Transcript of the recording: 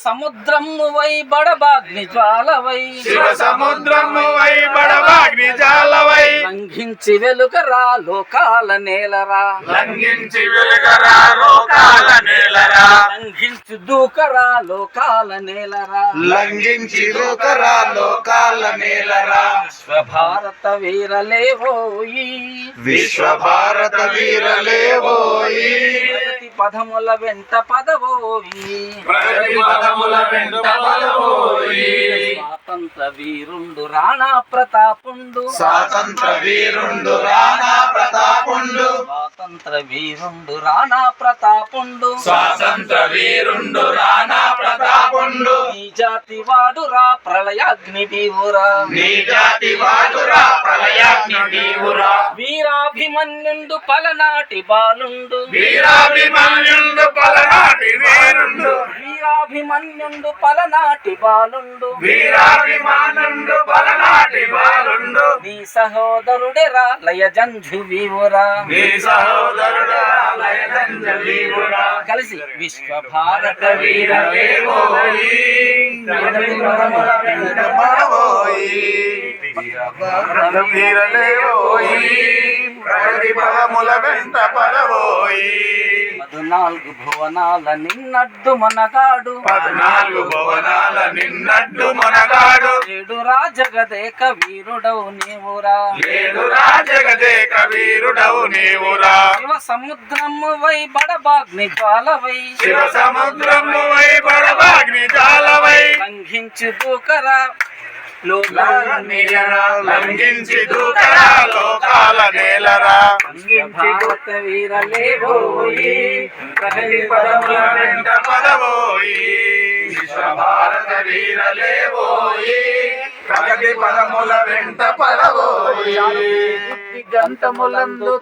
సముద్రము వై బడబాగ్ని జ్వాలవై శివ సముద్రము వై బడబాగ్ని జ్వాలవై లంఘించి వెలుగరా లోకాల నేలరా లంఘించి వెలుగరా లోకాల నేలరా లంఘించి దూకరా లోకాల నేలరా లంఘించి దూకరా లోకాల నేలరా విశ్వభారత వీరలేవోయి విశ్వభారత వీరలేవోయి ప్రగతి పదముల వెంట పదవోయి ప్రగతి పదముల వెంట పదవోయి స్వాతంత్ర వీరుండు రాణా ప్రతాపుండు స్వాతంత్ర వీరుండు రాణా ప్రతాపుండు స్వాతంత్ర వీరుండు రాణా ప్రతాపుండు స్వాతంత్ర వీరుండు రాణా ప్రతాపుండు నీ జాతి వాడురా ప్రళయాగ్ని వీవురా నీ జాతి వాడురా ప్రళయాగ్ని నీవురా వీరాభిమన్యుండు పలనాటి బాలుండు వీరాభిమన్యుండు పలనాటి వీరుండు వీరాభిమన్యుండు పలనాటి బాలుండు వీరాభిమానుండు పలనాటి బాలుండు నీ సహోదరుడెరా లయజంఝు వీవురా నీ సహోదరుడా లయదంజ వీరుడా కలిసి విశ్వభారత వీరలేవోయి ప్రగతి పదముల వెంట పడవోయి భారత వీరలేవోయి ప్రగతి పదముల వెంట పడవోయి 14 భువనాల నిన్నడ్డు మనగాడు 14 భువనాల నిన్నడ్డు మనగాడు 7 రాజగదేక వీరుడవు నీవురా 7 రాజగదేక వీరుడవు నీవురా శివ సముద్రము వై బడబాగ్ని జ్వాలవై శివ సముద్రము వై బడబాగ్ని జ్వాలవై లంఘించి దూకరా లోకాల నేలరా లంఘించి దూకరా లోకాల నేలరా భారత వీరలేవోయి ప్రగతి పదముల వెంట పదవోయి విశ్వభారత వీరలేవోయి ప్రగతి పదముల వెంట పదవోయి గంతములందు